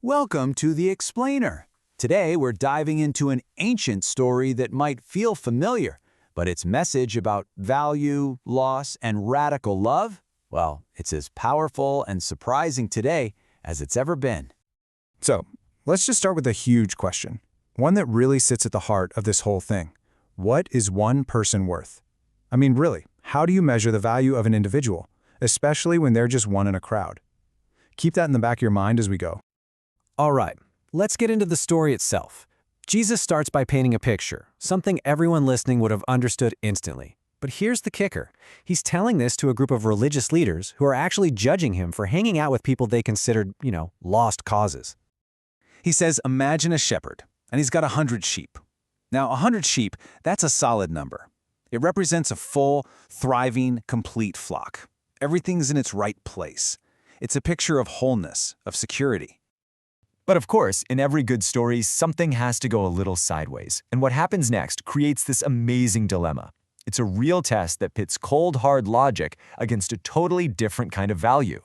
Welcome to The Explainer. Today we're diving into an ancient story that might feel familiar, but its message about value, loss, and radical love, well, it's as powerful and surprising today as it's ever been. So, let's just start with a huge question, one that really sits at the heart of this whole thing. What is one person worth? I mean, really, how do you measure the value of an individual, especially when they're just one in a crowd? Keep that in the back of your mind as we go. All right, let's get into the story itself. Jesus starts by painting a picture, something everyone listening would have understood instantly. But here's the kicker. He's telling this to a group of religious leaders who are actually judging him for hanging out with people they considered, lost causes. He says, imagine a shepherd, and he's got 100 sheep. Now, 100 sheep, that's a solid number. It represents a full, thriving, complete flock. Everything's in its right place. It's a picture of wholeness, of security. But of course, in every good story, something has to go a little sideways, and what happens next creates this amazing dilemma. It's a real test that pits cold, hard logic against a totally different kind of value.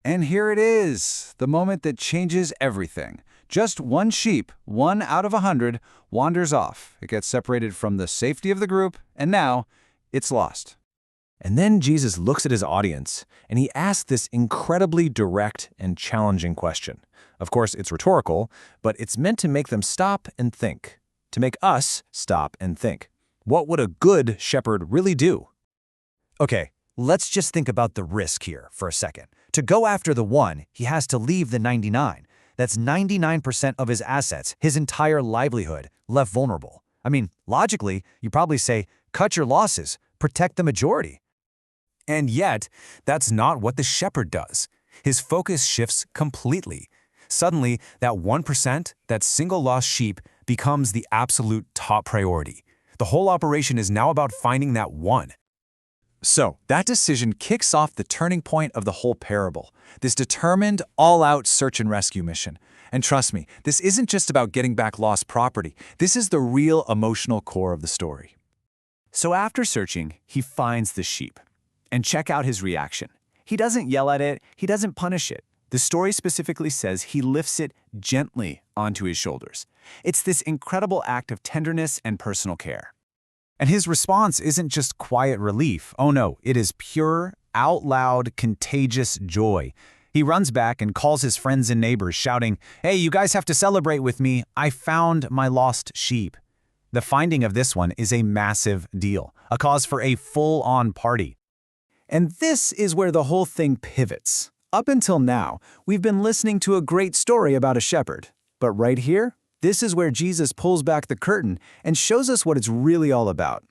And here it is, the moment that changes everything. Just one sheep, 1 out of 100, wanders off. It gets separated from the safety of the group, and now it's lost. And then Jesus looks at his audience, and he asks this incredibly direct and challenging question. Of course, it's rhetorical, but it's meant to make them stop and think, to make us stop and think. What would a good shepherd really do? Okay, let's just think about the risk here for a second. To go after the one, he has to leave the 99. That's 99% of his assets, his entire livelihood, left vulnerable. I mean, logically, you probably say, cut your losses, protect the majority. And yet, that's not what the shepherd does. His focus shifts completely. Suddenly, that 1%, that single lost sheep, becomes the absolute top priority. The whole operation is now about finding that one. So, that decision kicks off the turning point of the whole parable, this determined, all-out search and rescue mission. And trust me, this isn't just about getting back lost property. This is the real emotional core of the story. So after searching, he finds the sheep. And check out his reaction. He doesn't yell at it, he doesn't punish it. The story specifically says he lifts it gently onto his shoulders. It's this incredible act of tenderness and personal care. And his response isn't just quiet relief. Oh no, it is pure, out loud, contagious joy. He runs back and calls his friends and neighbors, shouting, "Hey, you guys have to celebrate with me. I found my lost sheep." The finding of this one is a massive deal, a cause for a full-on party. And this is where the whole thing pivots. Up until now, we've been listening to a great story about a shepherd. But right here, this is where Jesus pulls back the curtain and shows us what it's really all about.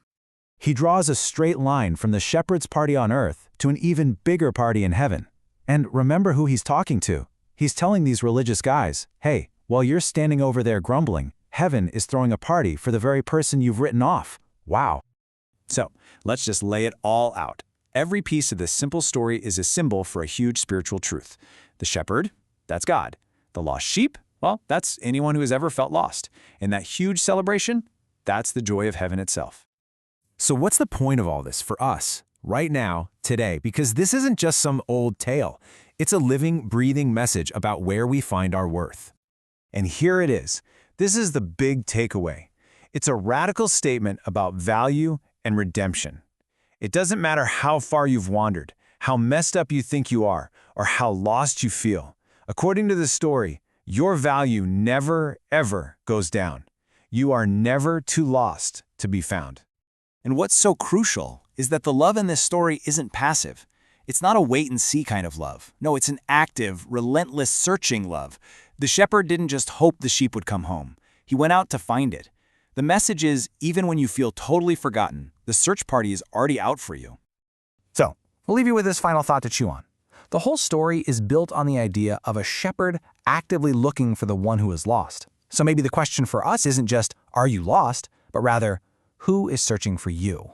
He draws a straight line from the shepherd's party on earth to an even bigger party in heaven. And remember who he's talking to. He's telling these religious guys, hey, while you're standing over there grumbling, heaven is throwing a party for the very person you've written off. Wow. So, let's just lay it all out. Every piece of this simple story is a symbol for a huge spiritual truth. The shepherd, that's God. The lost sheep, well, that's anyone who has ever felt lost. And that huge celebration, that's the joy of heaven itself. So what's the point of all this for us, right now, today? Because this isn't just some old tale. It's a living, breathing message about where we find our worth. And here it is. This is the big takeaway. It's a radical statement about value and redemption. It doesn't matter how far you've wandered, how messed up you think you are, or how lost you feel. According to the story, your value never, ever goes down. You are never too lost to be found. And what's so crucial is that the love in this story isn't passive. It's not a wait-and-see kind of love. No, it's an active, relentless, searching love. The shepherd didn't just hope the sheep would come home. He went out to find it. The message is, even when you feel totally forgotten, the search party is already out for you. So, we'll leave you with this final thought to chew on. The whole story is built on the idea of a shepherd actively looking for the one who is lost. So maybe the question for us isn't just, are you lost, but rather, who is searching for you?